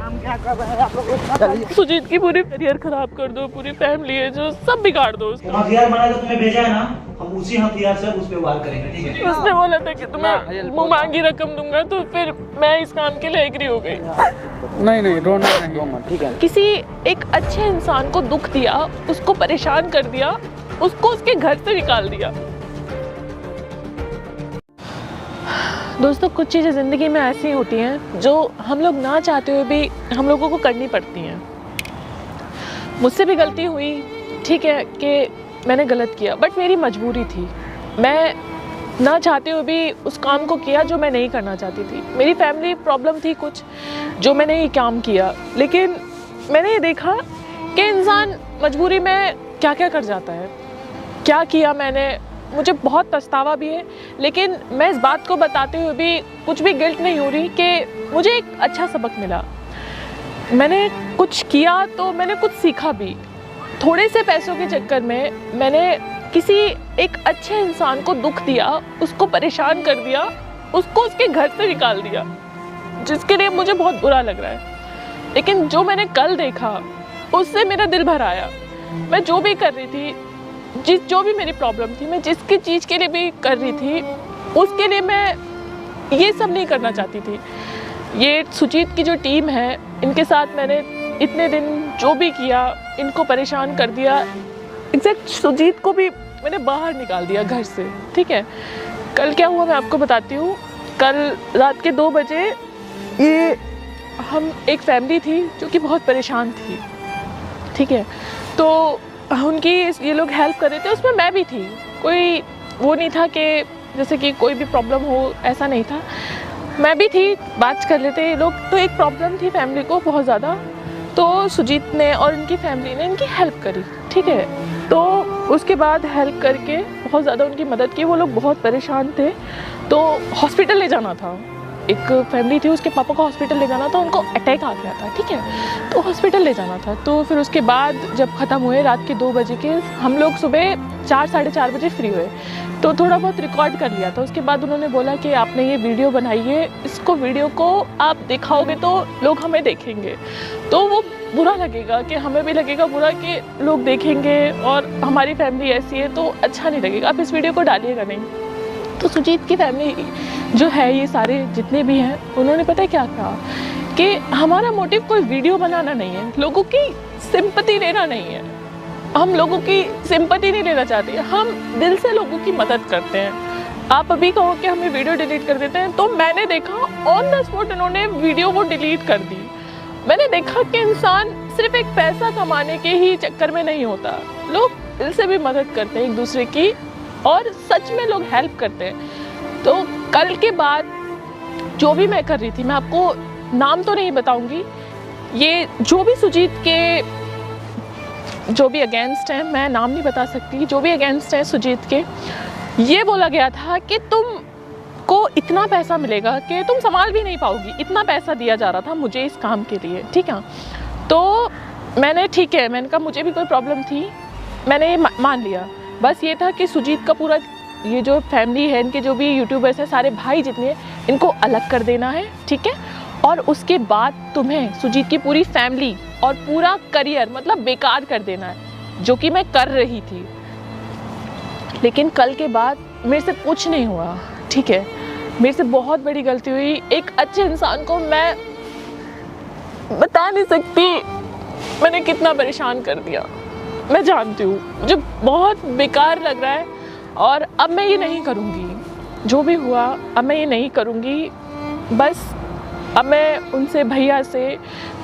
हम क्या कर रहे हैं आप लोग? सुजीत की पूरी करियर खराब कर दो, पूरी फैमिली है जो सब बिगाड़ दो उसका। हथियार बना के तुम्हें भेजा है ना, हम उसी हथियार से उस पे वार करेंगे, ठीक है? उसने बोला था कि तुम्हें मुंह मांगी रकम दूंगा, तो फिर मैं इस काम के लिए एग्री हो गई। नहीं रोना नहीं, ठीक है। किसी एक अच्छे इंसान को दुख दिया, उसको परेशान कर दिया, उसको उसके घर से निकाल दिया। दोस्तों, कुछ चीज़ें ज़िंदगी में ऐसी होती हैं जो हम लोग ना चाहते हुए भी हम लोगों को करनी पड़ती हैं। मुझसे भी गलती हुई, ठीक है कि मैंने गलत किया, बट मेरी मजबूरी थी। मैं ना चाहते हुए भी उस काम को किया जो मैं नहीं करना चाहती थी। मेरी फैमिली प्रॉब्लम थी कुछ, जो मैंने ये काम किया। लेकिन मैंने ये देखा कि इंसान मजबूरी में क्या क्या कर जाता है। क्या किया मैंने, मुझे बहुत पछतावा भी है, लेकिन मैं इस बात को बताते हुए भी कुछ भी गिल्ट नहीं हो रही कि मुझे एक अच्छा सबक मिला। मैंने कुछ किया तो मैंने कुछ सीखा भी। थोड़े से पैसों के चक्कर में मैंने किसी एक अच्छे इंसान को दुख दिया, उसको परेशान कर दिया, उसको उसके घर से निकाल दिया, जिसके लिए मुझे बहुत बुरा लग रहा है। लेकिन जो मैंने कल देखा उससे मेरा दिल भर आया। मैं जो भी कर रही थी, जो भी मेरी प्रॉब्लम थी, मैं जिसकी चीज़ के लिए भी कर रही थी, उसके लिए मैं ये सब नहीं करना चाहती थी। ये सुजीत की जो टीम है, इनके साथ मैंने इतने दिन जो भी किया, इनको परेशान कर दिया। एग्जैक्ट सुजीत को भी मैंने बाहर निकाल दिया घर से, ठीक है? कल क्या हुआ मैं आपको बताती हूँ। कल रात के 2 बजे ये हम एक फैमिली थी जो कि बहुत परेशान थी, ठीक है? तो उनकी ये लोग हेल्प कर रहे थे, उसमें मैं भी थी। कोई वो नहीं था कि जैसे कि कोई भी प्रॉब्लम हो, ऐसा नहीं था। मैं भी थी, बात कर लेते ये लोग। तो एक प्रॉब्लम थी फैमिली को बहुत ज़्यादा, तो सुजीत ने और उनकी फैमिली ने इनकी हेल्प करी, ठीक है? तो उसके बाद हेल्प करके बहुत ज़्यादा उनकी मदद की। वो लोग बहुत परेशान थे, तो हॉस्पिटल ले जाना था। एक फैमिली थी, उसके पापा को हॉस्पिटल ले जाना था, उनको अटैक आ गया था, ठीक है? तो हॉस्पिटल ले जाना था। तो फिर उसके बाद जब ख़त्म हुए रात के 2 बजे के, हम लोग सुबह 4 साढ़े 4 बजे फ्री हुए, तो थोड़ा बहुत रिकॉर्ड कर लिया था। उसके बाद उन्होंने बोला कि आपने ये वीडियो बनाई है, इसको वीडियो को आप दिखाओगे तो लोग हमें देखेंगे, तो वो बुरा लगेगा, कि हमें भी लगेगा बुरा कि लोग देखेंगे और हमारी फैमिली ऐसी है, तो अच्छा नहीं लगेगा, आप इस वीडियो को डालिएगा नहीं। तो सुजीत की फैमिली जो है, ये सारे जितने भी हैं, उन्होंने पता है क्या कहा कि हमारा मोटिव कोई वीडियो बनाना नहीं है, लोगों की सिंपैथी लेना नहीं है। हम लोगों की सिंपैथी नहीं लेना चाहते, हम दिल से लोगों की मदद करते हैं। आप अभी कहो कि हमें वीडियो डिलीट कर देते हैं, तो मैंने देखा ऑन द स्पॉट उन्होंने वीडियो वो डिलीट कर दी। मैंने देखा कि इंसान सिर्फ एक पैसा कमाने के ही चक्कर में नहीं होता, लोग दिल से भी मदद करते हैं एक दूसरे की, और सच में लोग हेल्प करते हैं। तो कल के बाद जो भी मैं कर रही थी, मैं आपको नाम तो नहीं बताऊंगी, ये जो भी सुजीत के जो भी अगेंस्ट हैं, मैं नाम नहीं बता सकती, जो भी अगेंस्ट हैं सुजीत के, ये बोला गया था कि तुम को इतना पैसा मिलेगा कि तुम संभाल भी नहीं पाओगी, इतना पैसा दिया जा रहा था मुझे इस काम के लिए, ठीक है? तो मैंने ठीक है, मैंने कहा मुझे भी कोई प्रॉब्लम थी, मैंने ये मान लिया। बस ये था कि सुजीत का पूरा ये जो फैमिली है, इनके जो भी यूट्यूबर्स हैं, सारे भाई जितने हैं, इनको अलग कर देना है, ठीक है? और उसके बाद तुम्हें सुजीत की पूरी फैमिली और पूरा करियर मतलब बेकार कर देना है, जो कि मैं कर रही थी। लेकिन कल के बाद मेरे से कुछ नहीं हुआ, ठीक है? मेरे से बहुत बड़ी गलती हुई। एक अच्छे इंसान को मैं बता नहीं सकती मैंने कितना परेशान कर दिया। मैं जानती हूँ मुझे बहुत बेकार लग रहा है, और अब मैं ये नहीं करूँगी। जो भी हुआ अब मैं ये नहीं करूँगी। बस अब मैं उनसे, भैया से,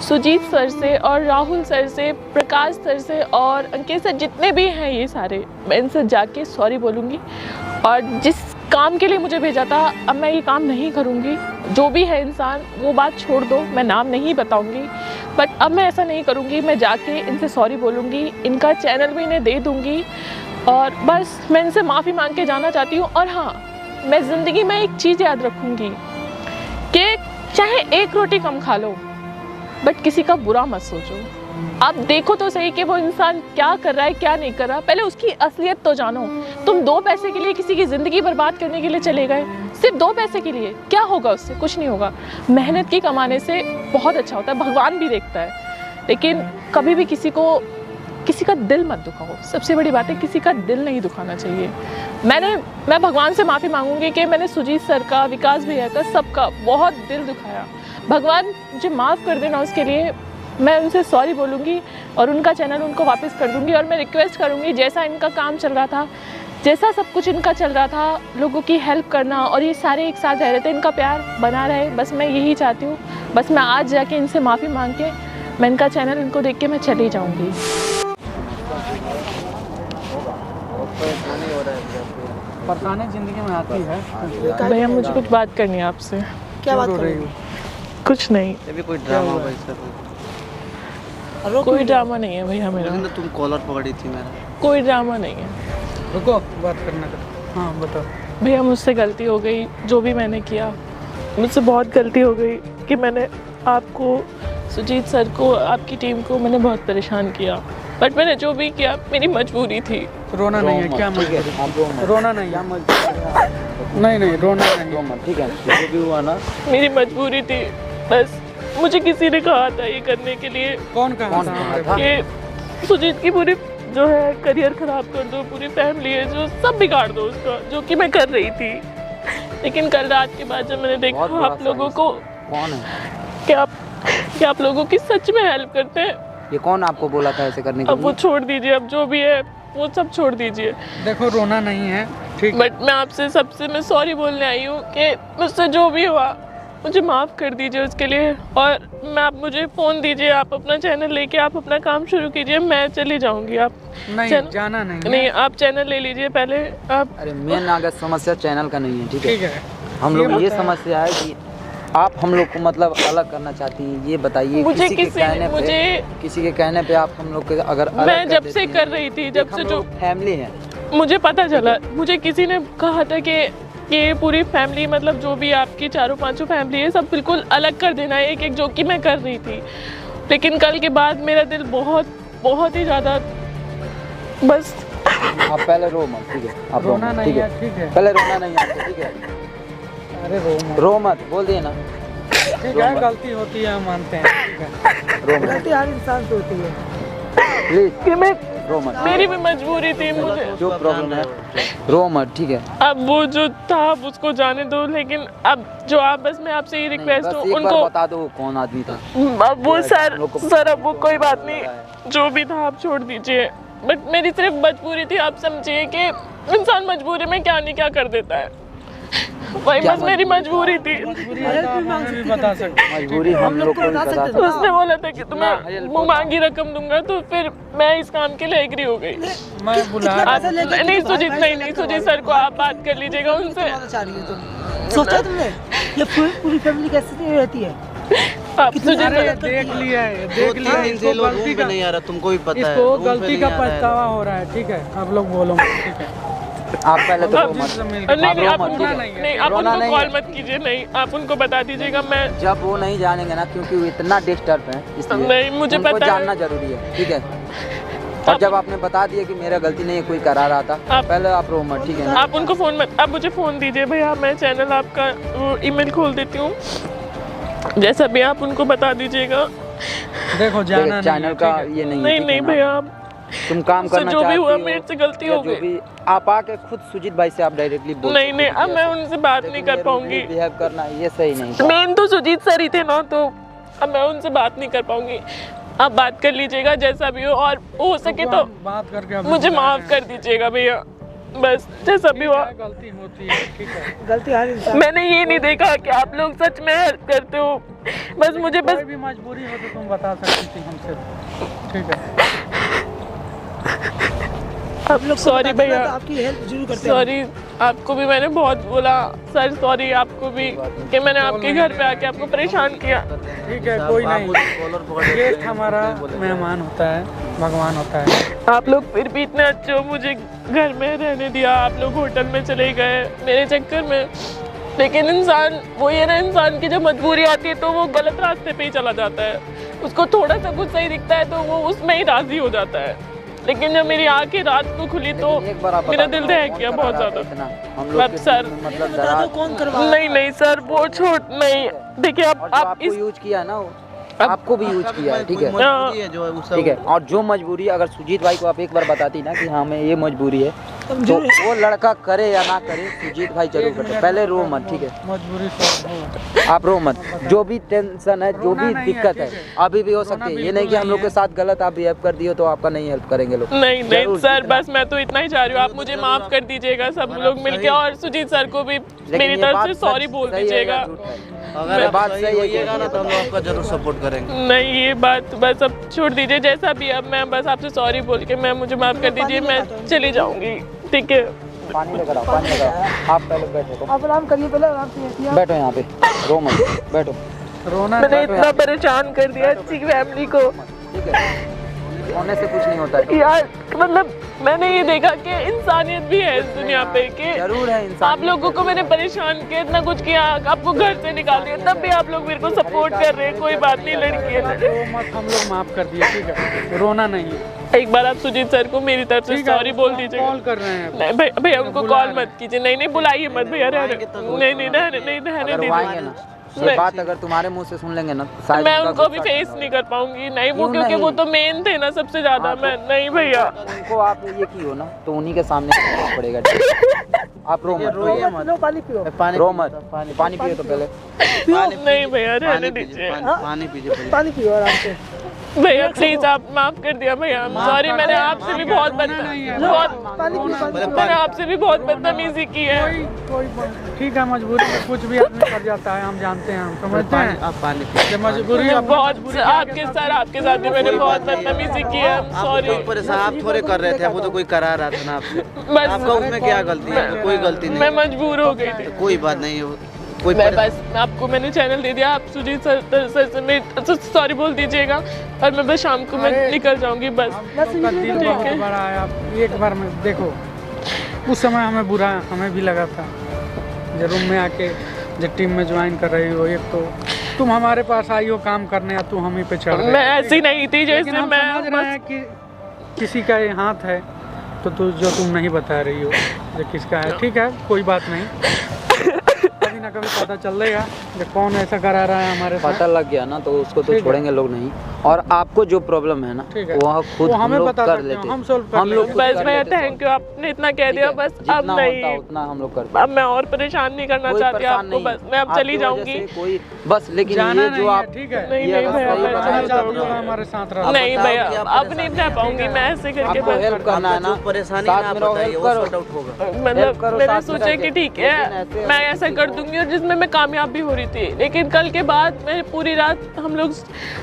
सुजीत सर से और राहुल सर से, प्रकाश सर से और अंकित सर, जितने भी हैं ये सारे, मैं इनसे जाके सॉरी बोलूँगी। और जिस काम के लिए मुझे भेजा था, अब मैं ये काम नहीं करूँगी। जो भी है इंसान, वो बात छोड़ दो, मैं नाम नहीं बताऊँगी, बट अब मैं ऐसा नहीं करूँगी। मैं जाके इनसे सॉरी बोलूँगी, इनका चैनल भी इन्हें दे दूँगी, और बस मैं इनसे माफ़ी मांग के जाना चाहती हूँ। और हाँ, मैं ज़िंदगी में एक चीज़ याद रखूँगी कि चाहे एक रोटी कम खा लो, बट किसी का बुरा मत सोचो। आप देखो तो सही कि वो इंसान क्या कर रहा है क्या नहीं कर रहा। पहले उसकी असलियत तो जानो। तुम 2 पैसे के लिए किसी की ज़िंदगी बर्बाद करने के लिए चले गए, सिर्फ 2 पैसे के लिए। क्या होगा उससे? कुछ नहीं होगा। मेहनत की कमाने से बहुत अच्छा होता है, भगवान भी देखता है। लेकिन कभी भी किसी का दिल मत दुखाओ। सबसे बड़ी बात है, किसी का दिल नहीं दुखाना चाहिए। मैं भगवान से माफ़ी मांगूंगी कि मैंने सुजीत सर का, विकास भैया का, सबका बहुत दिल दुखाया। भगवान मुझे माफ़ कर देना, उसके लिए मैं उनसे सॉरी बोलूँगी और उनका चैनल उनको वापस कर दूँगी। और मैं रिक्वेस्ट करूँगी, जैसा इनका काम चल रहा था, जैसा सब कुछ इनका चल रहा था, लोगों की हेल्प करना और ये सारे एक साथ रह रहे थे, इनका प्यार बना रहे। बस मैं यही चाहती हूँ। बस मैं आज जाके इनसे माफ़ी मांग के मैं इनका चैनल इनको देख के मैं चली जाऊँगी। परेशानी जिंदगी में आती है। भैया मुझे कुछ बात करनी है आपसे। क्या बात कर रही हो? कुछ नहीं, अभी कोई ड्रामा भाई सर, कोई ड्रामा नहीं है भैया मेरा। तुम कॉलर पकड़ी थी मेरा। कोई ड्रामा नहीं है। रुको, बात करने का। हाँ बताओ। भैया मुझसे गलती हो गई, जो भी मैंने किया मुझसे बहुत गलती हो गई कि मैंने आपको, सुजीत सर को, आपकी टीम को मैंने बहुत परेशान किया। बट मैंने जो भी किया मेरी मजबूरी थी। रोना नहीं है, क्या मजबूरी? रोना नहीं है। नहीं रोना नहीं, ठीक है, जो भी हुआ ना मेरी मजबूरी थी। बस मुझे किसी ने कहा था ये करने के लिए कौन कहा था? कि सुजीत की पूरी जो है करियर खराब कर दो, पूरी फैमिली है जो सब बिगाड़ दो उसका, जो कि मैं कर रही थी। लेकिन कल रात के बाद जब मैंने देखा आप लोगों को, कौन है कि आप लोगों की सच में हेल्प करते हैं। ये कौन आपको बोला था ऐसे करने के अब वो छोड़ दीजिए, अब जो भी है वो सब छोड़ दीजिए। देखो रोना नहीं है, ठीक। बट मैं आपसे सबसे मैं सॉरी बोलने आई हूँ कि मुझसे जो भी हुआ मुझे माफ़ कर दीजिए उसके लिए। और आप मुझे फ़ोन दीजिए, आप अपना चैनल लेके आप अपना काम शुरू कीजिए, मैं चली जाऊँगी। आप नहीं जाना नहीं, आप चैनल ले लीजिए पहले आप। अरे मेन अगर समस्या चैनल का नहीं है, ठीक ठीक है। है, हम लोग ये समस्या है कि आप हम लोग को मतलब अलग करना चाहती हैं, ये बताइए। मुझे किसी के कहने पे आप हम लोग के अगर अलग मैं जब से कर रही थी, जब से जो फैमिली है, मुझे पता चला, मुझे किसी ने कहा था कि ये पूरी फैमिली, मतलब जो भी आपकी 4-5 फैमिली है, सब बिल्कुल अलग कर देना है एक एक, जो कि मैं कर रही थी। लेकिन कल के बाद मेरा दिल बहुत ही ज़्यादा, बस आप पहले रो मत, ठीक है? आप रोना नहीं है, ठीक है। पहले रोना नहीं है, ठीक है? अरे रो मत, बोल दिए ना। ठीक है, गलती होती है, हम मानते हैं, ठीक है। रो मत, गलती हर इंसान से होती है। प्लीज कि मैं, रो मत। मेरी भी मजबूरी थी, मुझे जो प्रॉब्लम है रो मत, ठीक है? अब वो जो था आप उसको जाने दो। लेकिन अब जो आप, बस मैं आपसे ये रिक्वेस्ट हूँ, बस एक उनको बार बता दो कौन आदमी था। अब वो सर अब वो कोई बात नहीं, जो भी था आप छोड़ दीजिए। बट मेरी सिर्फ मजबूरी थी, आप समझिए कि इंसान मजबूरी में क्या नहीं क्या कर देता है। वही बस मेरी मजबूरी थी। भी बता सकते। मजबूरी हम लोग को भी बता सकते। उसने बोला था कि तुम्हें मुँह मांगी रकम दूंगा, तो फिर मैं इस काम के लिए एग्री हो गई। मैं बुला नहीं सुजीत सर को आप बात कर लीजिएगा उनसे। सोचा तुमने ये पूरी फैमिली कैसे रहती है? आप सुजीत देख लिया है, इसको गलती का नहीं आ रहा, तुमको भी पता है। इसको गलती का पछतावा हो रहा है, ठीक है? आप लोग बोलो, ठीक है? आप पहले तो रो मत। नहीं आप उनको कॉल मत कीजिए, नहीं आप उनको बता दीजिएगा। मैं जब वो नहीं जानेंगे ना, क्योंकि वो इतना डिस्टर्ब है, इसलिए नहीं, मुझे उनको पता है। जानना जरूरी है, ठीक है? और जब आपने बता दिया कि मेरा गलती नहीं है, कोई करा रहा था, पहले आप रो मत, ठीक है? आप उनको फ़ोन मत, आप मुझे फ़ोन दीजिए भैया, मैं चैनल आपका ईमेल खोल देती हूँ, जैसा भी आप उनको बता दीजिएगा। देखो जाना चैनल का ये नहीं भैया, तुम काम करना जो भी हुआ चाहती मेरे से गलती हो गई। आप आके खुद सुजीत भाई से आप डायरेक्टली बोल। नहीं अब मैं उनसे बात नहीं कर पाऊंगी। बिहेव करना ये सही नहीं। मेन तो सुजीत सर ही थे ना, तो अब मैं उनसे बात नहीं कर पाऊंगी। आप बात कर लीजिएगा जैसा भी हो, और हो सके तो बात करके मुझे माफ़ कर दीजिएगा भैया, बस जैसा भी हुआ। गलती होती है, ठीक है? गलती हर इंसान। मैंने ये नहीं देखा कि आप लोग सच में हेल्प करते हो, बस मुझे बस कोई भी मजबूरी हो तो तुम बता सकती थी हमसे, ठीक है? आप लोग सॉरी भैया, आपकी हेल्प जरूर करते हैं। सॉरी आपको भी मैंने बहुत बोला सर, सॉरी आपको भी कि मैंने आपके घर पे आके आपको परेशान किया। ठीक है, कोई नहीं, गेस्ट हमारा मेहमान होता है, भगवान होता है। आप लोग फिर भी इतने अच्छे हो, मुझे घर में रहने दिया, आप लोग होटल में चले गए मेरे चक्कर में। लेकिन इंसान वो ये ना, इंसान की जब मजबूरी आती है तो वो गलत रास्ते पे ही चला जाता है। उसको थोड़ा सा कुछ सही दिखता है तो वो उसमें ही राजी हो जाता है। लेकिन जब मेरी आंखें रात को खुली तो मेरा दिल दहक गया बहुत ज्यादा। अब सर मतलब कौन करवा? नहीं सर वो छोट नहीं, देखिए आप इस यूज किया ना, आपको भी यूज किया है, ठीक है ठीक है। और जो मजबूरी अगर सुजीत भाई को आप एक बार बताती ना कि हाँ हमें ये मजबूरी है, तो वो लड़का करे या ना करे सुजीत भाई जरूर करते। पहले रो मत, ठीक है, मजबूरी से आप रो मत। जो भी टेंशन है, जो भी दिक्कत है अभी भी हो सकती है। ये नहीं कि हम लोग के साथ गलत आप बिहेव कर दिए तो आपका नहीं हेल्प करेंगे लोग। नहीं सर, बस मैं तो इतना ही चाह रही हूँ, आप मुझे माफ कर दीजिएगा सब लोग मिलके, और सुजीत सर को भी मेरी तरफ से सॉरी बोल दीजिएगा। अगर बात सही है ना तो हम लोग आपका जरूर सपोर्ट करेंगे। नहीं ये बात बस अब छोड़ दीजिए, जैसा भी। अब मैं बस आपसे सॉरी बोल के मैं मुझे माफ कर दीजिए, मैं चली जाऊंगी, ठीक है। पानी लेकर आओ, पानी लेकर आओ। आप पहले बैठो, आप आराम करिए, पहले आराम से बैठो यहाँ पे, रो मत, बैठो। रोना मैंने इतना परेशान कर दिया अच्छी फैमिली को, ठीक है, होने से कुछ नहीं होता है यार। मतलब मैंने ये देखा कि इंसानियत भी है इस दुनिया पे, कि जरूर है इंसान। आप लोगों को मैंने परेशान किया, इतना कुछ किया, आपको घर से निकाल दिया, तब भी आप लोग मेरे को सपोर्ट कर रहे हैं। कोई बात नहीं, लड़की है। मत, हम लोग माफ कर दिए, ठीक है, रोना नहीं है। एक बार आप सुजीत सर को मेरी तरफ से सॉरी बोल दीजिए। कॉल कर रहे हैं नहीं भैया उनको कॉल मत कीजिए, नहीं बुलाइए मत भैया, रहने दीजिए। करवाएंगे ना, ये बात अगर तुम्हारे मुंह से सुन लेंगे ना शायद मैं उनको भी फेस नहीं कर पाऊंगी, नहीं वो, क्योंकि वो तो मेन थे ना सबसे ज्यादा। मैं नहीं भैया, उनको आप ये की हो ना तो उन्हीं के सामने करना पड़ेगा। आप रो मत, लो, पानी पियो। रो मत, पानी पियो तो पहले। नहीं भैया रहने दीजिए, पानी पीजिए। पानी पियो आराम से। भैया प्लीज आप माफ कर दिया भैया, सॉरी। मैंने आपसे भी बहुत मैंने आपसे भी बहुत बदतमीजी की है। कोई ठीक है, मजबूरी में कुछ भी आदमी कर जाता है, हम जानते हैं, हम समझते हैं। आप पानी पीजिए। मजबूरी बहुत आपके साथ भी मैंने बहुत बदतमीजी की है, सॉरी। परेशान आप थोड़े कर रहे थे, वो तो कोई करा रहा था ना आपसे। बस आपका उसमें क्या गलती है? कोई गलती नहीं। मैं मजबूर हो गई थी। कोई बात नहीं, कोई मैं बस आपको मैंने चैनल दे दिया, आप सुजीत सर से मैं सॉरी बोल दीजिएगा, और मैं बस शाम को मैं निकल जाऊंगी बस। दिल बहुत बड़ा है। आप एक बार में देखो, उस समय हमें भी लगा था जब रूम में आके जब टीम में ज्वाइन कर रही हो, एक तो तुम हमारे पास आई हो काम करने, या तू हम ही पे चढ़ रहे। मैं ऐसी नहीं थी जैसे हम समझ रहे हैं कि किसी का ये हाथ है, तो तू जो तुम नहीं बता रही हो जो किसका है, ठीक है कोई बात नहीं, कभी ना कभी पता चल जाएगा कि कौन ऐसा करा रहा है हमारे साथ। पता लग गया ना तो उसको तो छोड़ेंगे लोग नहीं। और आपको जो प्रॉब्लम है ना वो खुद हम लोग कर लेते हैं, हम लोग बस भैया थैंक यू, आपने इतना कह दिया, बस अब नहीं उतना हम लोग करते। अब मैं और परेशान नहीं करना चाहती आपको, बस मैं अब चली जाऊंगी कोई बस। लेकिन ये जो आप ठीक है, नहीं भैया हमारे साथ रहो। नहीं भैया अब नहीं रह पाऊंगी मैं ऐसे करके। आपको हेल्प करना है ना, परेशानी साथ में रहो, हेल्प करो। मतलब मैंने सोचा कि ठीक है मैं ऐसा कर दूंगी, और जिसमें मैं कामयाब भी हो रही थी। लेकिन कल के बाद मैं पूरी रात, हम लोग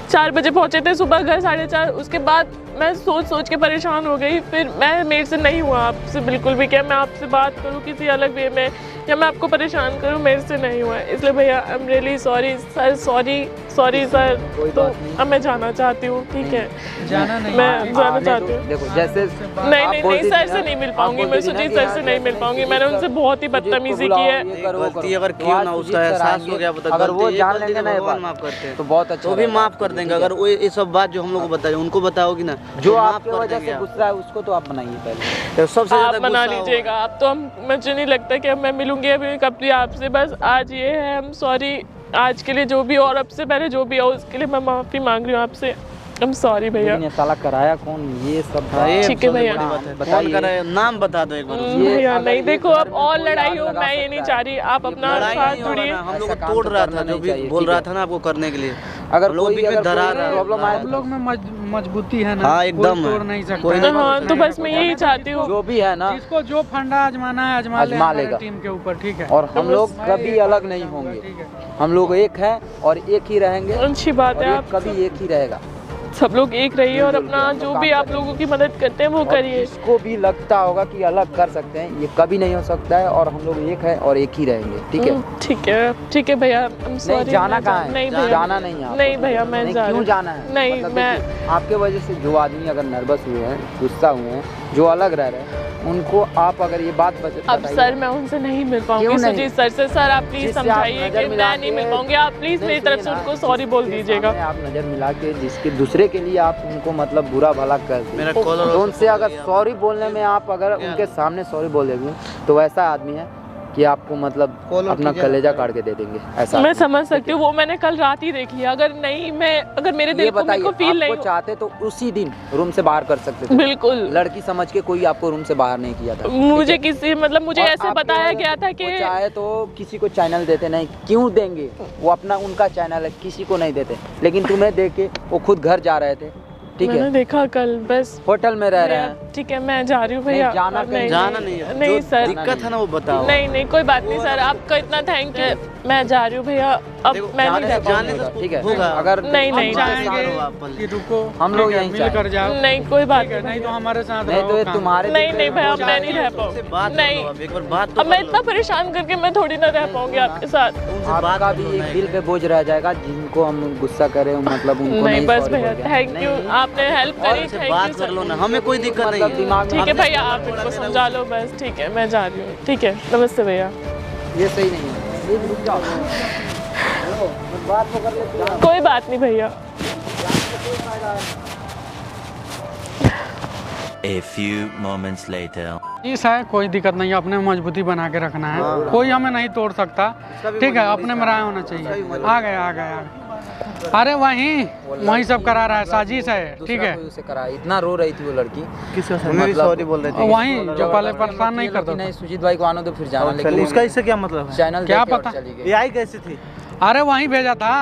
4 बजे पहुंचे थे, सुबह घर 4:30। उसके बाद मैं सोच के परेशान हो गई। फिर मेरे से नहीं हुआ आपसे बिल्कुल भी, क्या मैं आपसे बात करूं किसी अलग वे में, या मैं आपको परेशान करूं, मेरे से नहीं हुआ। इसलिए भैया I am really sorry sir, sorry sir. तो अब मैं जाना चाहती हूँ, ठीक है जाना नहीं, मैं जाना चाहती हूँ। देखो जैसे नहीं सर से नहीं मिल पाऊंगी मैं, सुजीत सर से नहीं मिल पाऊंगी। मैंने उनसे बहुत ही बदतमीजी की है। गलती अगर क्यों ना उसका एहसास हो गया, अगर वो जान लेंगे ना माफ करते हैं तो बहुत अच्छा, तो भी माफ कर देंगे। अगर वो ये सब बात जो हम लोग को बताए उनको बताओगी ना, जो आपकी वजह से गुस्सा है उसको तो आप मनाइए पहले, सबसे आप मना लीजिएगा। आप तो मुझे नहीं लगता कि अब मैं मिलूंगी अभी कभी आपसे। बस आज ये है, हम सॉरी आज के लिए जो भी, और अब से पहले जो भी हो उसके लिए मैं माफी मांग रही हूँ आपसे। I'm sorry भैया। ये साला कराया कौन ये सब? ठीक है भैया, बताइए नाम बता दो एक बार। भैया नहीं देखो अब और लड़ाई हो, मैं ये नहीं चाह रही। आप अपना साथ जोड़िए। हम लोग तोड़ रहा था, जो भी बोल रहा था ना आपको करने के लिए, अगर लोग बीच में धरा रहा है। प्रॉब्लम आए हम लोग में मजबूती है ना, हाँ एकदम तोड़ नहीं सकता। हाँ तो बस मैं यही चाहती हूँ, जो भी है ना, जिसको जो फंडा आजमाना है आजमा लेगा टीम के ऊपर, ठीक है। और हम लोग कभी अलग नहीं होंगे, हम लोग एक हैं और एक ही रहेंगे। अच्छी बात है, आप कभी एक ही रहेगा। सब लोग एक रहिए, और अपना जो भी आप लोगों की मदद करते हैं वो करिए। इसको भी लगता होगा कि अलग कर सकते हैं, ये कभी नहीं हो सकता है। और हम लोग एक है और एक ही रहेंगे, ठीक है? ठीक है भैया। नहीं जाना कहाँ है? नहीं भैया, जाना नहीं है। नहीं भैया मैं क्यों जाना है? नहीं मतलब मैं आपके वजह से जो आदमी अगर नर्वस हुए हैं, गुस्सा हुए हैं, जो अलग रह रहे हैं, उनको आप अगर ये बात अब सर मैं उनसे नहीं मिल पाऊंगी सुजीत सर से। सर आप प्लीज जिससे आप समझाइए नज़र कि मिला मैं नहीं मिल के- पाऊंगी। आप प्लीज मेरी तरफ से उनको सॉरी बोल दीजिएगा। आप नज़र मिला के जिसके दूसरे के लिए आप उनको मतलब बुरा भला कर मेरा दें, कॉलर तो उनसे अगर सॉरी बोलने में आप अगर उनके सामने सॉरी बोल देंगे तो वैसा आदमी है कि आपको मतलब अपना कलेजा काट के दे देंगे। ऐसा मैं समझ सकती हूँ, वो मैंने कल रात ही देख लिया। अगर नहीं मैं अगर मेरे दिल को मेरे को फील नहीं चाहते तो उसी दिन रूम से बाहर कर सकते थे। बिल्कुल लड़की समझ के कोई आपको रूम से बाहर नहीं किया था। मुझे किसी मतलब मुझे और ऐसे आपको बताया गया था कि वो चाहे तो किसी को चैनल देते नहीं, क्यों देंगे? वो अपना उनका चैनल है, किसी को नहीं देते। लेकिन तुम्हें देख के वो खुद घर जा रहे थे, ठीक मैंने है, देखा कल बस होटल में रह रहे हैं। ठीक है मैं जा रही हूँ भैया। जाना कहीं- जाना नहीं है, नहीं जो सर दिक्कत है ना वो बताओ। नहीं नहीं कोई बात नहीं सर, आपका इतना थैंक यू। मैं जा रही हूँ भैया, अब देखो, मैं नहीं रह जाने पाऊंगी। से ठीक है, होगा। अगर नहीं नहीं जाएंगे वापस। कि रुको, हम लोग ठीक है, यहीं मिल कर जाओ। नहीं कोई बात ठीक है, नहीं तो नहीं। हमारे साथ नहीं रहो, तो ये काम तुम्हारे नहीं दिल नहीं पे भैया अब बोझ मैं नहीं रह उनसे पाऊंगी। बात कर नहीं लो, अब एक बार बात तो अब मैं कर लो। इतना परेशान करके मैं थोड़ी ना रह पाऊंगी आपके साथ। उनसे बात आपका कर भी लो एक ना दिल पे बोझ रह जाएगा। जिनको हम गुस्सा करें मतलब उनको नहीं बस sorry भैया बोल के। थैंक यू, आपने हेल्प करी। उनसे थैंक बात यू कर लो सर। ना, हमें कोई दिक्कत नहीं मतलब है। दिमाग में ठीक है हमने भैया आप इनको समझा लो बस। ठीक है मैं जा रही हूँ। ठीक है नमस्ते भैया। ये सही नहीं है, प्लीज रुक जाओ। हेलो, बस बात तो कर लेते हैं। कोई बात नहीं भैया। A few moments later. इस है कोई दिक्कत नहीं है, अपने मजबूती बना के रखना है। कोई हमें नहीं तोड़ सकता, ठीक है, अपने में राय होना चाहिए। आ गए आ गए आ गए। अरे वहीं सब करा रहा है, साजिश है, ठीक दूसरा है। कोई उसे करा, इतना रो रही थी वो लड़की। हमें भी सॉरी बोल रहे थे। वहीं जो पहले परेशान नहीं करता नहीं सुजीत भाई को आने दो फिर जाना, लेकिन उसका इससे क्या मतलब है? चैनल क्या देख के और पता? चली गई। ये आई कैसे थी? था। अरे वहीं भेजा था,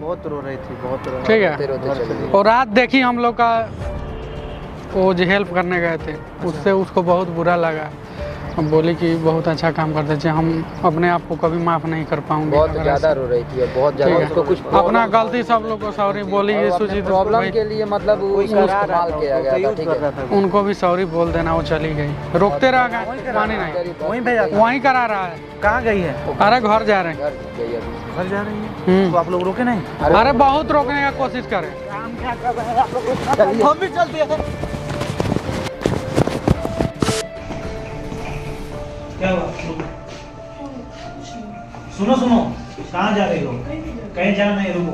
बहुत रो रही थी, बहुत रो रही ठीक रोते है। रोते चली गई। और रात देखी हम लोग का, वो जो हेल्प करने गए थे, उससे उसको बहुत बुरा लगा। अब बोली कि बहुत अच्छा काम करते थे, हम अपने आप को कभी माफ़ नहीं कर पाऊंगे। बहुत अगर ज़्यादा ऐसा- रो रही थी, बहुत ज़्यादा ठीक है। उसको कुछ अपना गलती सब लोग को सॉरी बोली ये सुजीत प्रॉब्लम भाई, के लिए मतलब उसको इस्तेमाल किया गया था, ठीक है। उनको भी सॉरी बोल देना। वो चली गई, रोकते रह गए, मानी नहीं, वहीं भेजा था। वहीं करा रहा है। कहाँ गई है? अरे घर जा रहे हैं। घर गई अभी। घर जा रही है। तो आप लोग रोके नहीं? अरे बहुत रोकने का कोशिश करें। हम भी चलते हैं। क्या हुआ? सुनो सुनो, कहाँ जा रही हो? कहीं जाना नहीं, रुको,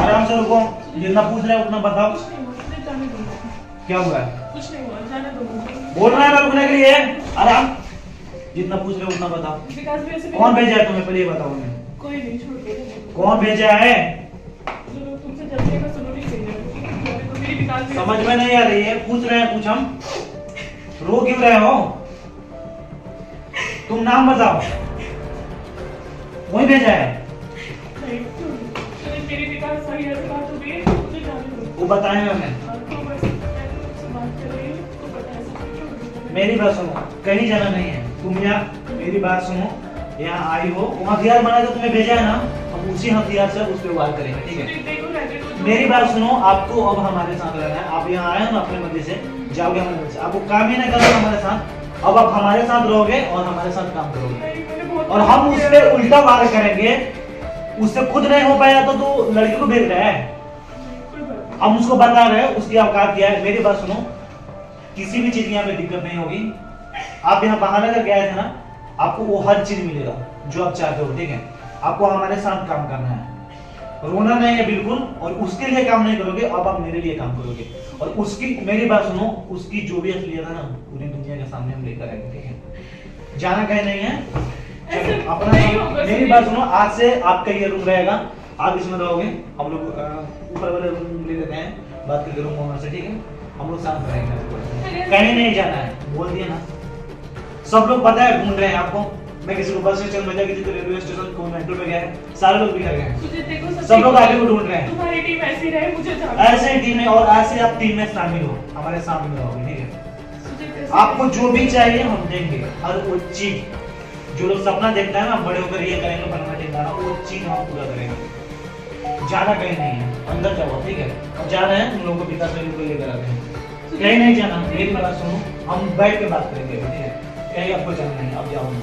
आराम से रुको। जितना पूछ रहे हो उतना बताओ। क्या हुआ है? बोल रहा है रुकने के लिए, आराम। जितना पूछ रहे हो उतना बताओ। कौन भेजा है तुम्हें, पहले ये बताओ मुझे। कोई नहीं, छोड़ दो। कौन भेजा है? तुमसे जल्दी का सुनो नहीं चाहिए। तो मेरी विकास भी समझ में नहीं आ रही है, पूछ रहे हैं कुछ हम। रो क्यों रहे हो? तुम नाम बताओ। वही भेजा है? नहीं, मेरी विकास सही है, बात हो गई है, मुझे जाने दो। वो बताएंगे हमें। तो बस मैं तुमसे बात कर रही हूँ, तो पता है सब। मेरी बात सुनो, कहीं जाना नहीं है। तुम यहाँ मेरी बात सुनो, यहाँ आई हो, वो हथियार बना के तुम्हें भेजा है ना, हम उसी हथियार से उस पर वार करेंगे, ठीक है? देखो रहने दो। मेरी बात सुनो, आपको अब हमारे साथ रहना है। आप यहाँ आए हो ना अपने मर्जी से, जाओगे हमारे मर्जी से। आपको काम ही नहीं करना हमारे साथ। अब आप हमारे साथ रहोगे और हमारे साथ काम करोगे, और हम उस पर उल्टा वार करेंगे। उससे खुद नहीं हो पाया तो लड़की को भेज रहे हैं। हम उसको बता रहे हैं उसकी औकात क्या है। मेरी बात सुनो, किसी भी चीज की यहाँ पे दिक्कत नहीं होगी। आप यहाँ बहाना करके आए थे ना, आपको वो हर चीज मिलेगा जो आप चाहते हो, ठीक है? आपको हमारे साथ काम करना है, रोना नहीं है बिल्कुल। और उसके लिए काम नहीं करोगे, अब आप मेरे लिए काम करोगे। और उसकी मेरी बात सुनो, उसकी जो भी असलियत है ना, पूरी दुनिया के सामने हम लेकर आएंगे, ठीक है? जाना कहीं नहीं है। चलो, अपना मेरी बात सुनो, आज से आपका ये रूम रहेगा, आप इसमें रहोगे। हम लोग ऊपर वाले रूम ले लेते हैं, बात करके रूम ओनर से, ठीक है? हम लोग साथ रहेंगे, कहीं नहीं जाना है, बोल दिया ना। सब लोग पता है ढूंढ रहे हैं आपको। मैं किसी को बस स्टेशन भेजा, किसी को रेलवे स्टेशन, को मेट्रो पे गया है, सारे लोग बिखर गए। सब लोग आगे को ढूंढ रहे हैं। तुम्हारी टीम ऐसी रहे, मुझे जाना। ऐसे ही टीम में, और ऐसे आप टीम में शामिल हो, हमारे सामने रहोगे, ठीक है? आपको जो भी चाहिए हम देंगे, हर वो चीज। जो लोग सपना देखता है ना, बड़े होकर ये करेंगे, फलाना ठिकाना, वो चीज हम पूरा करेंगे। जाना कहीं नहीं है, अंदर जाओ, ठीक है? और जा रहे हैं उन लोगों को पिता से लेकर आते हैं, कहीं नहीं जाना। मेरी बात सुनो, हम बैठ के बात करेंगे, ठीक है? कहीं आपको जाना नहीं, अब जाओ।